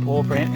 paw print.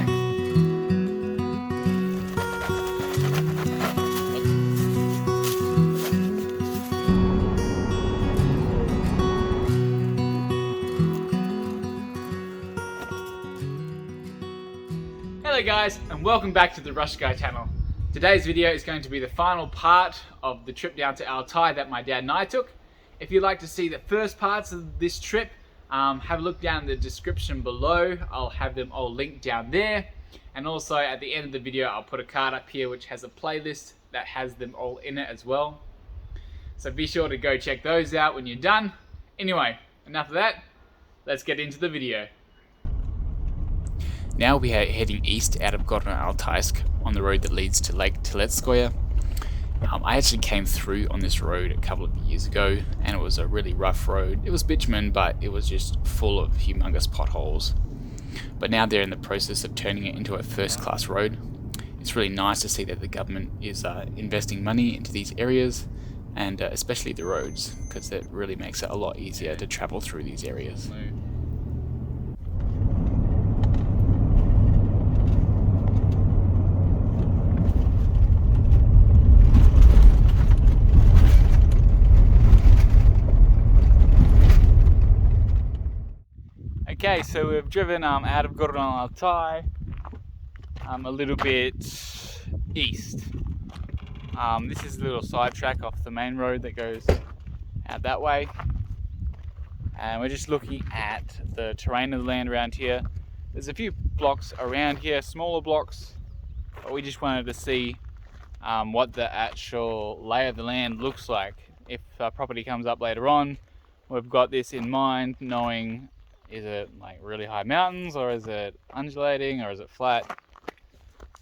Hello guys, and welcome back to the Rush Guy channel. Today's video is going to be the final part of the trip down to Altai that my dad and I took. If you'd like to see the first parts of this trip, have a look down in the description below. I'll have them all linked down there. And also at the end of the video, I'll put a card up here which has a playlist that has them all in it as well. So be sure to go check those out when you're done. Anyway, enough of that. Let's get into the video. Now we are heading east out of Altaisk on the road that leads to Lake Teletskoye. I actually came through on this road a couple of years ago and it was a really rough road. It was bitumen, but it was just full of humongous potholes. But now they're in the process of turning it into a first-class road. It's really nice to see that the government is investing money into these areas, and especially the roads, because it really makes it a lot easier to travel through these areas. Okay, so we've driven out of Altai a little bit east. This is a little sidetrack off the main road that goes out that way. And we're just looking at the terrain of the land around here. There's a few blocks around here, smaller blocks, but we just wanted to see what the actual lay of the land looks like. If property comes up later on, we've got this in mind, knowing is it like really high mountains, or is it undulating, or is it flat?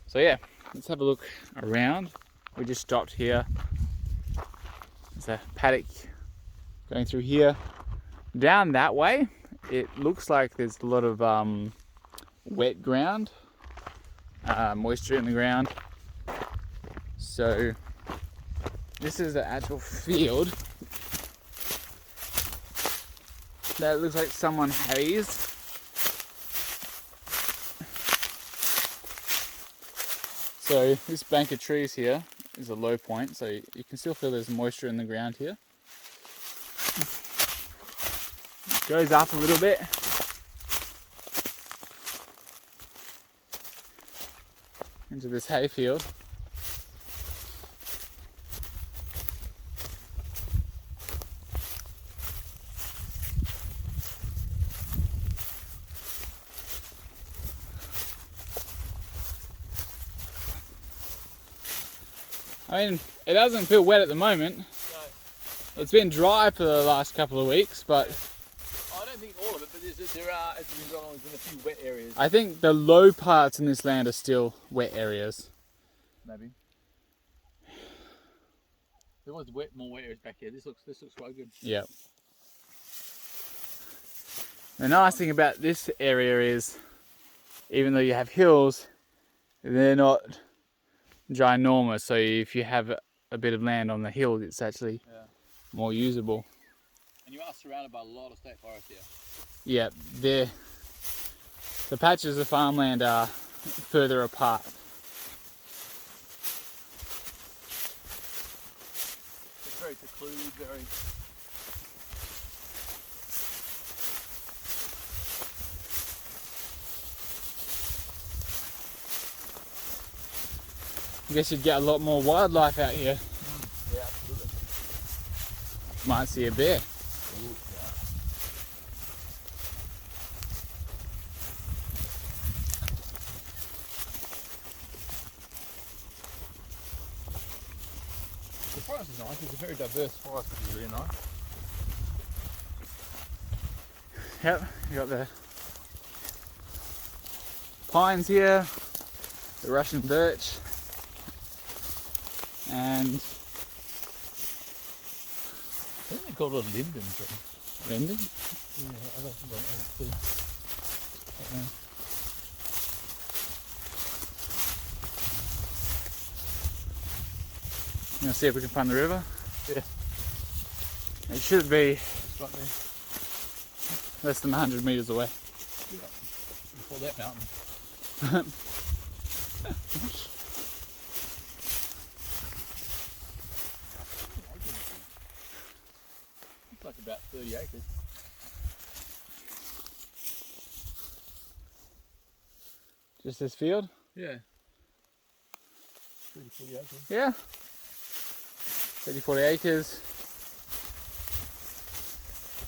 So yeah, let's have a look around. We just stopped here. There's a paddock going through here. Down that way, it looks like there's a lot of wet ground, moisture in the ground. So this is the actual field that looks like someone hazed. So this bank of trees here is a low point, so you can still feel there's moisture in the ground here. It goes up a little bit. Into this hayfield. I mean, it doesn't feel wet at the moment. No. It's been dry for the last couple of weeks, but I don't think all of it, but there are, as we've been going on, there's been a few wet areas. I think the low parts in this land are still wet areas. Maybe. There was more wet areas back here. This looks quite good. Yeah. The nice thing about this area is, even though you have hills, they're not ginormous, so if you have a bit of land on the hill, it's actually more usable. And you are surrounded by a lot of state forest here. Yeah, the patches of farmland are further apart. It's very secluded, very... I guess you'd get a lot more wildlife out here. Yeah, absolutely. Might see a bear. Ooh, yeah. The forest is nice. It's a very diverse forest, which is really nice. Yep, you got the pines here, the Russian birch, and I think they call it a linden tree. linden. Yeah, I don't know. You want to see if we can find the river? Yeah. It should be It's right there. less than 100 meters away. Yeah. Before that mountain. It's like about 30 acres. Just this field? Yeah. 30, 40 acres. Yeah. 30, 40 acres.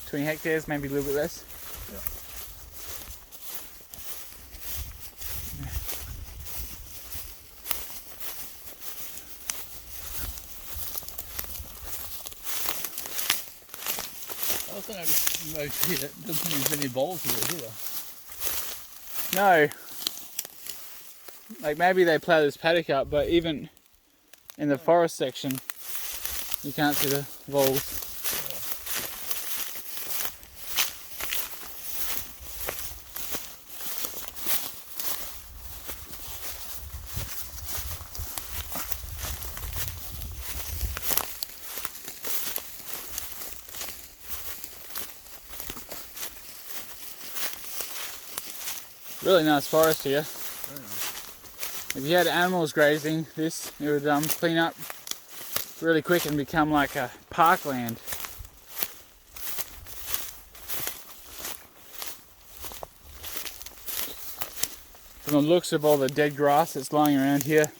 20 hectares, maybe a little bit less. Yeah. I also noticed most here doesn't seem there's any balls here either. No. Like maybe they plough this paddock up, but even in the forest section, you can't see the voles. Really nice forest here. If you had animals grazing this, it would clean up really quick and become like a parkland. From the looks of all the dead grass that's lying around here,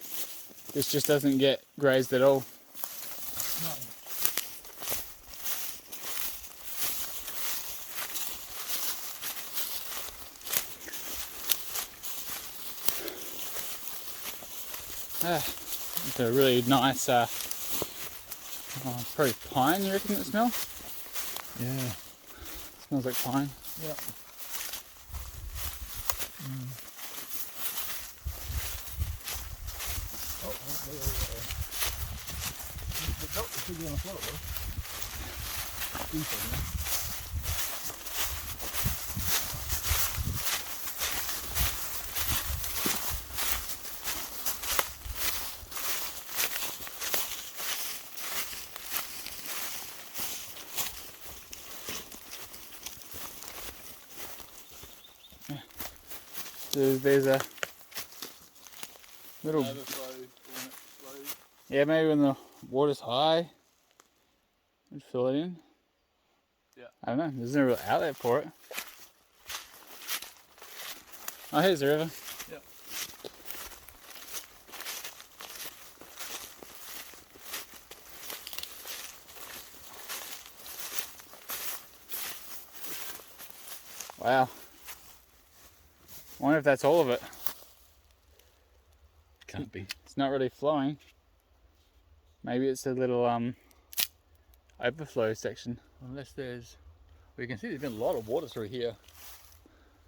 this just doesn't get grazed at all. It's a really nice, probably pine, you reckon it smells? Yeah. Smells like pine. Yeah. Oh, the belt is bigger than I thought it was. Deeper, yeah. There's a little, yeah, maybe when the water's high, we'd fill it in. Yeah. I don't know, there's no real outlet for it. Oh, here's the river. Yep. Wow. I wonder if that's all of it. Can't be. It's not really flowing. Maybe it's a little overflow section. Unless there's, well, you can see there's been a lot of water through here,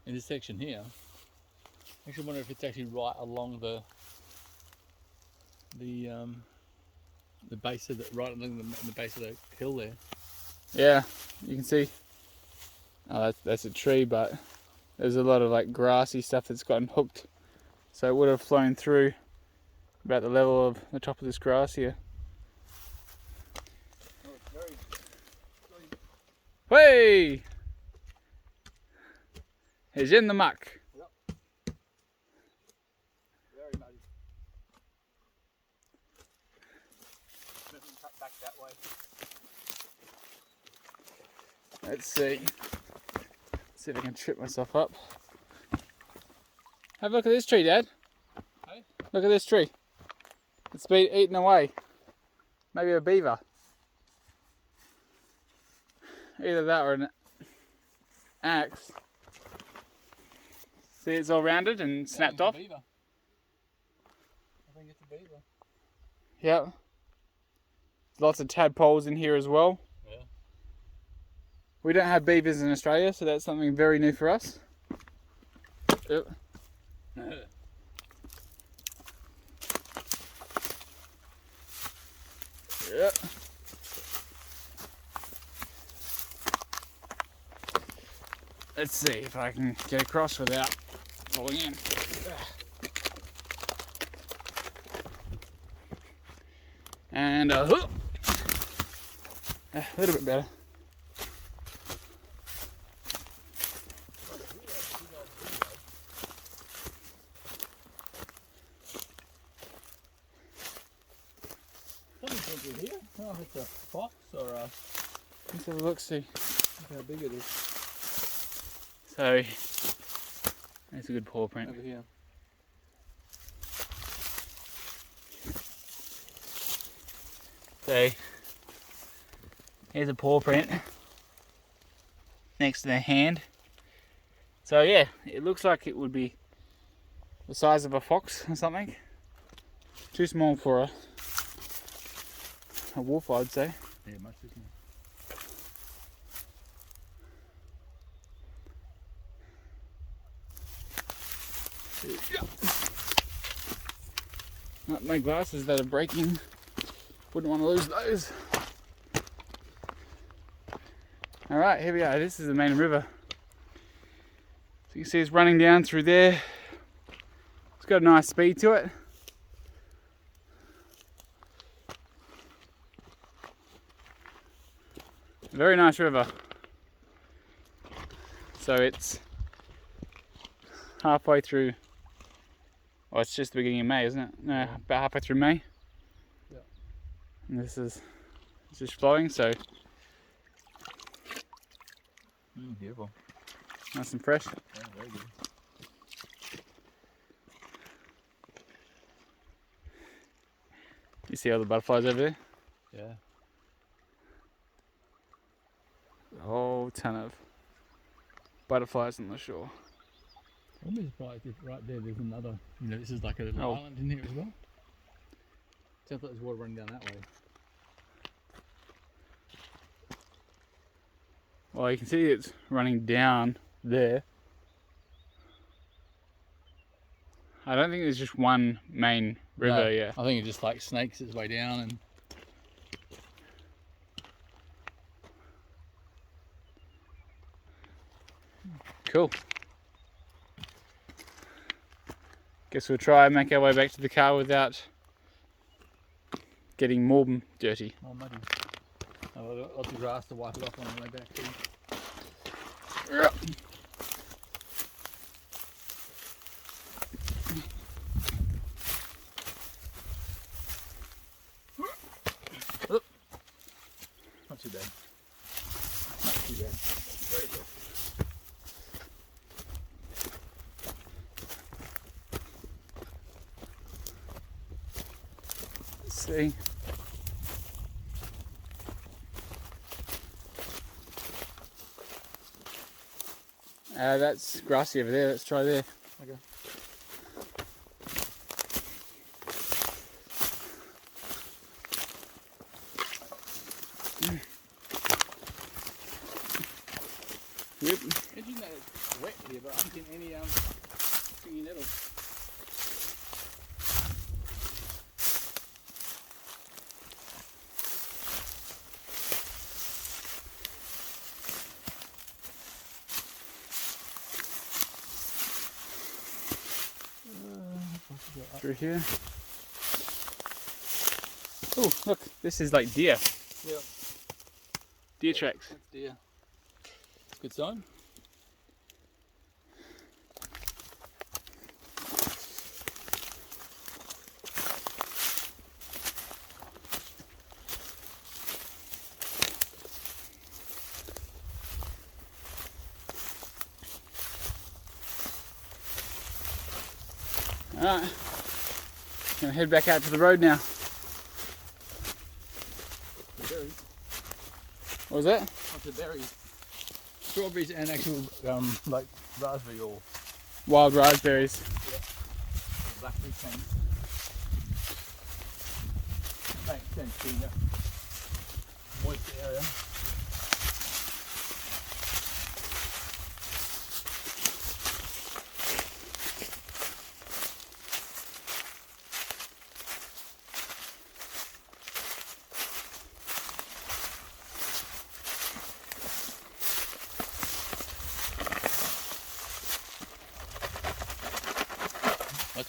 in this section here. I actually wonder if it's actually right along the base of the, right along the base of the hill there. Yeah, you can see. Oh, that's a tree, but there's a lot of like grassy stuff that's gotten hooked, so it would have flown through about the level of the top of this grass here. Oh, it's very, Hey! He's in the muck. yep. Very muddy. Nothing cut back that way. Let's see. See if I can trip myself up. Have a look at this tree, Dad. Hey? Look at this tree. It's been eaten away. Maybe a beaver. Either that or an axe. See, it's all rounded and snapped off. I think it's a beaver. Yep. Lots of tadpoles in here as well. Yeah. We don't have beavers in Australia, so that's something very new for us. Yep. Yep. Let's see if I can get across without falling in. And a little bit better. through here. I don't know if it's a fox or a... Let's have a look, see. Look how big it is. So, that's a good paw print. Over here. So, here's a paw print next to the hand. So yeah, it looks like it would be the size of a fox or something. Too small for a wolf, I'd say. Yeah, much too small. My glasses that are breaking. Wouldn't want to lose those. Alright, here we are. This is the main river. So you can see it's running down through there. It's got a nice speed to it. Very nice river. So it's halfway through. Oh, it's just the beginning of May, isn't it? No, about halfway through May. Yeah. And this is just flowing, so Beautiful. nice and fresh. Yeah, very good. You see all the butterflies over there? Yeah. A whole ton of butterflies on the shore. I'm surprised if right there's another, this is like a little island in here as well. Sounds like there's water running down that way. Well, you can see it's running down there. I don't think there's just one main river, No, yeah. I think it just like snakes its way down and... Cool. Guess we'll try and make our way back to the car without getting more dirty. Oh, muddy. I've got lots of grass to wipe it off on the way back too. Not too bad. Not too bad. Very good. Let's see. That's grassy over there. Let's try there. Okay. Yep. Imagine that it's wet here, but I haven't seen any stinging nettles. Through here. Oh, look, this is like deer. Yep. Deer tracks. That's deer. Good sign. Alright, gonna head back out to the road now. The berries. What was that? Lots of berries. Strawberries and actual like raspberry or Wild raspberries. blackberry cane. Thanks, Tina. Moist area.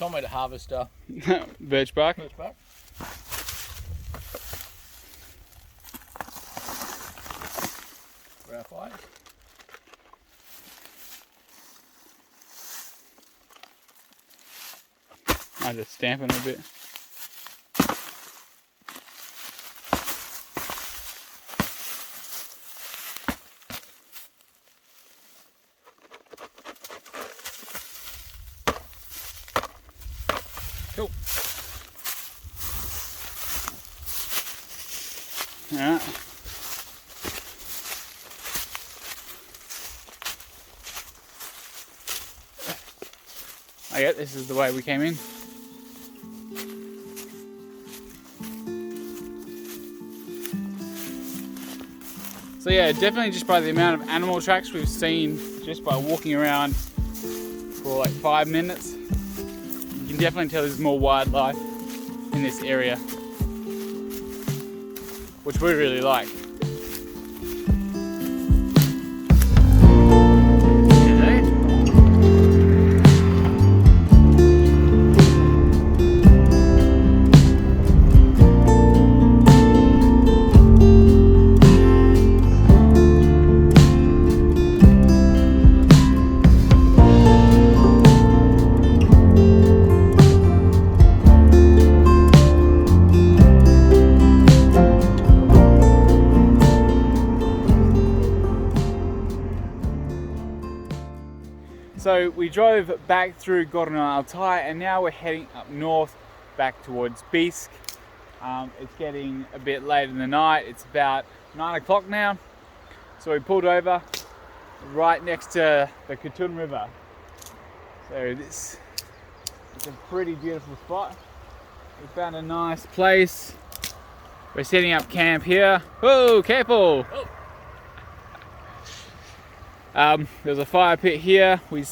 It's on way to harvest Birch bark. birch bark. For our fires. I just stamping a bit. Cool. Alright. Oh yeah, this is the way we came in. So yeah, definitely just by the amount of animal tracks we've seen just by walking around for like 5 minutes, you can definitely tell there's more wildlife in this area, which we really like. So we drove back through Altai and now we're heading up north back towards Bisk. It's getting a bit late in the night. It's about 9 o'clock now. So we pulled over right next to the Katun River. So this is a pretty beautiful spot. We found a nice place. We're setting up camp here. Whoa, careful! Oh. There's a fire pit here. We're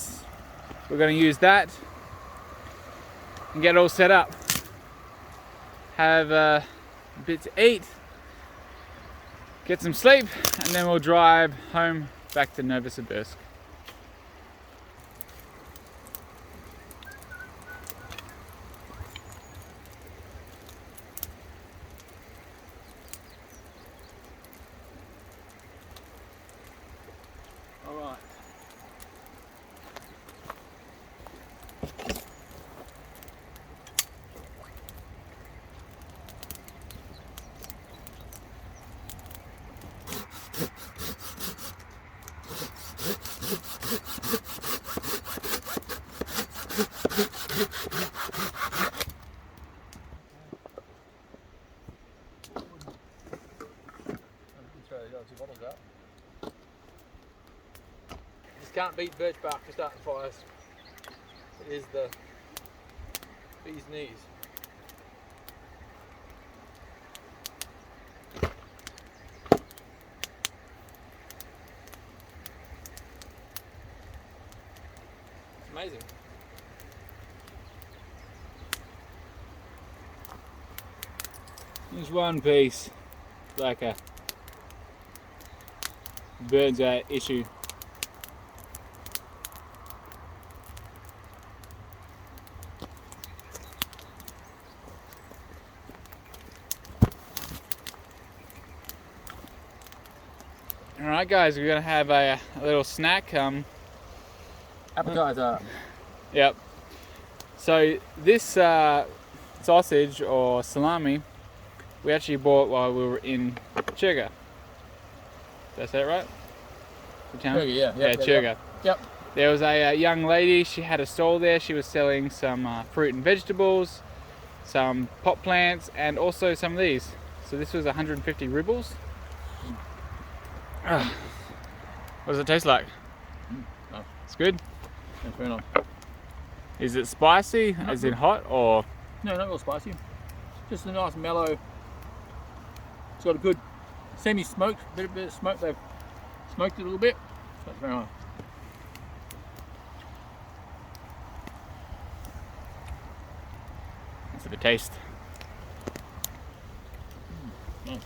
going to use that and get it all set up. Have a bit to eat, get some sleep, and then we'll drive home back to Novosibirsk. Just can't beat birch bark for starting fires. It is the bee's knees. It's amazing. There's one piece, like a bird's eye issue. Alright guys, we're gonna have a little snack. Appetizer. Yep. So this sausage or salami we actually bought while we were in Churga. Did I say it right? Churga, yeah. Yeah, Churga. Yep. There was a young lady, she had a stall there. She was selling some fruit and vegetables, some pot plants, and also some of these. So this was 150 rubles. What does it taste like? Oh. It's good? That's very nice. Is it spicy, as in hot, or? No, not real spicy. Just a nice mellow. It's got a good semi-smoked, bit of smoke. They've smoked it a little bit. So it's very nice. Let's have a taste. Nice.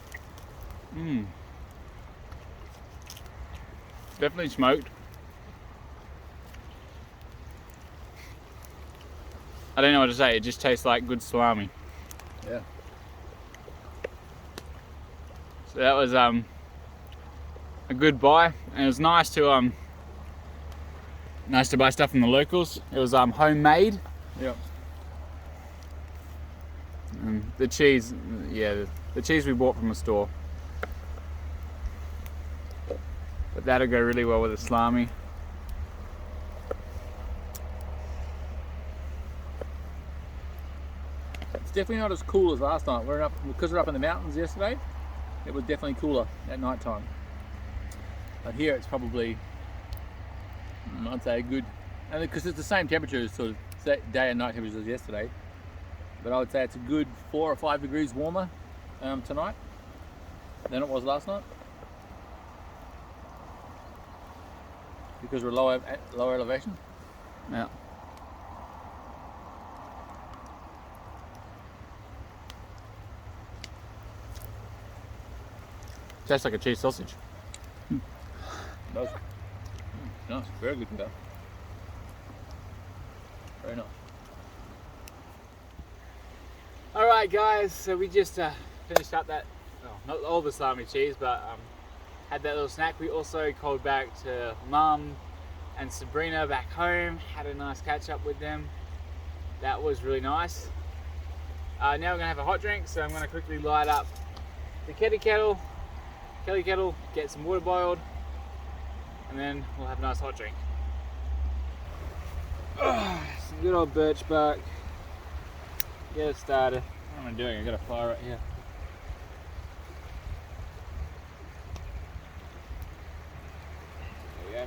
Mmm. Definitely smoked. I don't know what to say, it just tastes like good salami. Yeah. So that was a good buy, and it was nice to buy stuff from the locals. It was homemade. Yep. And the cheese, yeah, the cheese we bought from the store. But that'll go really well with the salami. It's definitely not as cool as last night. Because we're up in the mountains yesterday, it was definitely cooler at night time. But here it's probably, I'd say a good, and because it's the same temperature sort of day and night temperatures as yesterday, but I would say it's a good 4 or 5 degrees warmer tonight than it was last night. Because we're lower elevation. Yeah. Tastes like a cheese sausage. It does. Nice, very good today. Very nice. Alright guys, so we just finished up that, not all the salami cheese, but had that little snack. We also called back to Mum and Sabrina back home, had a nice catch up with them. That was really nice. Now we're going to have a hot drink, so I'm going to quickly light up the Kelly kettle, get some water boiled, and then we'll have a nice hot drink. Some good old birch bark. Get it started. What am I doing? I got a fire right here. There we go.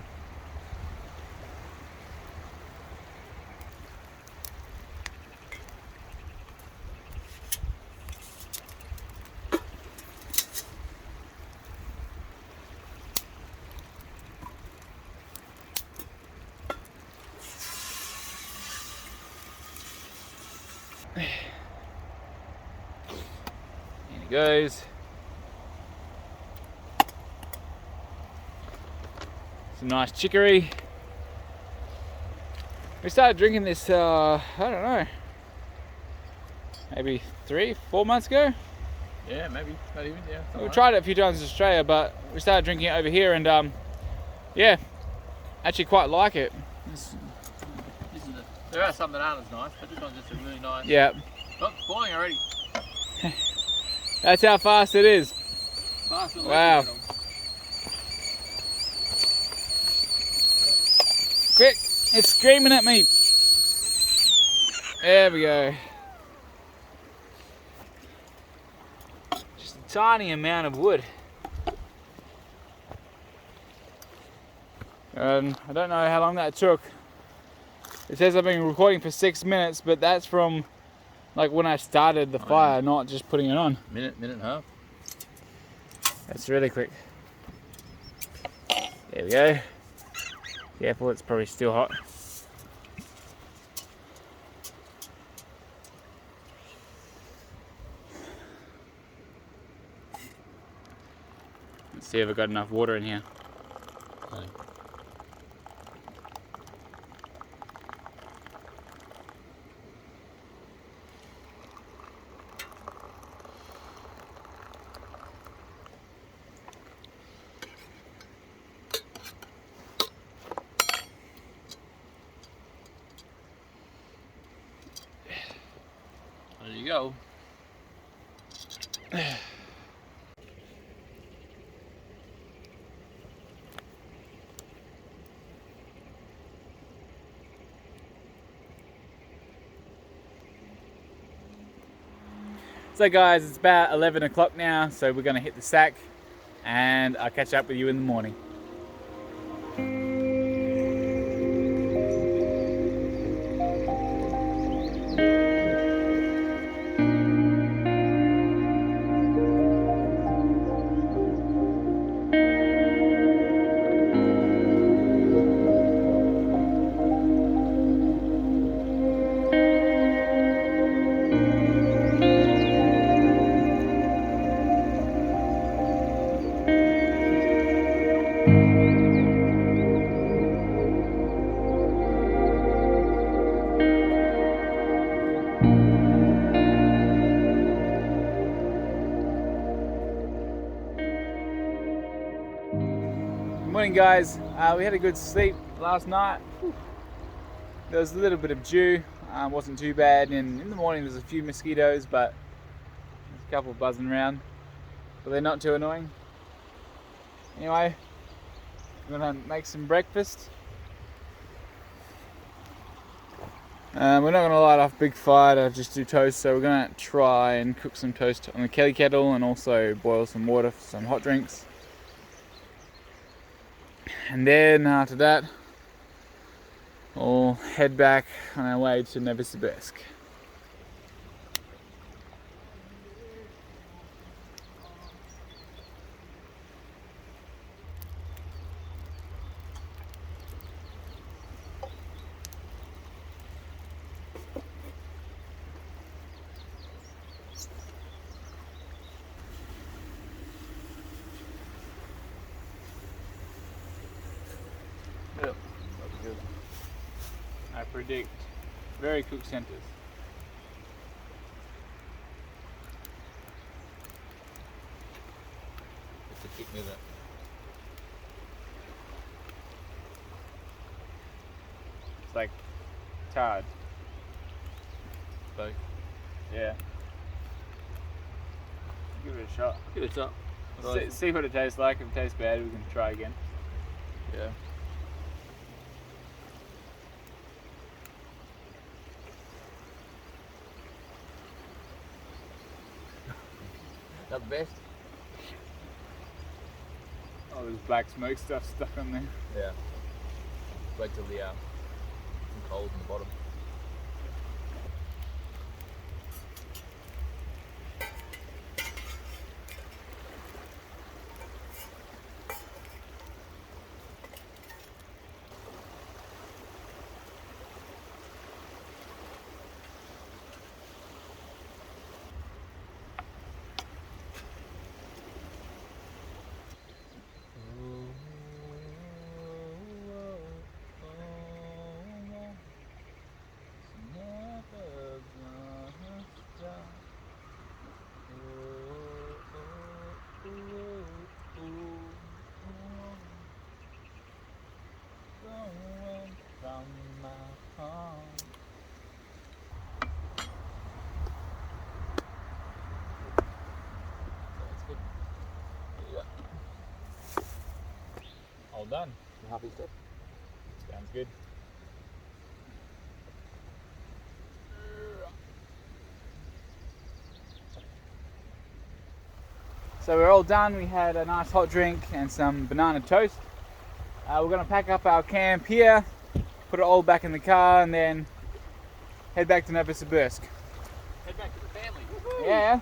In it goes. Some nice chicory. We started drinking this, I don't know, maybe 3-4 months ago. Yeah, maybe, not even, yeah. We tried it a few times in Australia, but we started drinking it over here, and yeah, actually quite like it. There are some that aren't as nice, but this one's just a really nice. Yeah. Oh, it's boiling already. That's how fast it is. Fast and Wow. easy. Quick, it's screaming at me. There we go. Just a tiny amount of wood. And I don't know how long that took. It says I've been recording for 6 minutes, but that's from like when I started the fire, not just putting it on. Minute and a half. That's really quick. There we go. Careful, it's probably still hot. Let's see if I've got enough water in here. Okay. There you go. So guys, it's about 11 o'clock now, so we're going to hit the sack and I'll catch up with you in the morning. Morning guys, we had a good sleep last night. There was a little bit of dew, wasn't too bad, and in the morning there's a few mosquitoes, but there's a couple buzzing around, but they're not too annoying. Anyway, I'm gonna make some breakfast. We're not going to light off a big fire to just do toast, so we're going to try and cook some toast on the Kelly kettle and also boil some water for some hot drinks. And then after that, we'll head back on our way to Novosibirsk. I predict very cooked centers. It's a kick, isn't it? It's like tart. So, Yeah. Give it a shot. give it up. See what it tastes like. If it tastes bad, we can try again. Yeah. Not the best? Oh, there's black smoke stuff stuck on there. Yeah. Wait till the some coals in the bottom. All done. You happy, Steph? Sounds good. So we're all done. We had a nice hot drink and some banana toast. We're going to pack up our camp here, put it all back in the car, and then head back to Novosibirsk. Head back to the family. Yeah.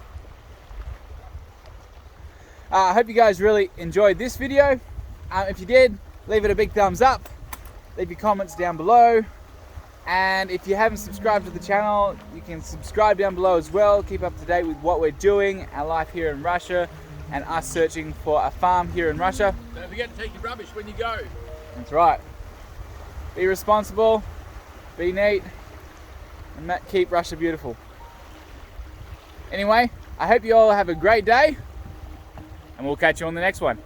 I hope you guys really enjoyed this video. If you did, leave it a big thumbs up. Leave your comments down below. And if you haven't subscribed to the channel, you can subscribe down below as well. Keep up to date with what we're doing, our life here in Russia, and us searching for a farm here in Russia. Don't forget to take your rubbish when you go. That's right. Be responsible, be neat, and keep Russia beautiful. Anyway, I hope you all have a great day, and we'll catch you on the next one.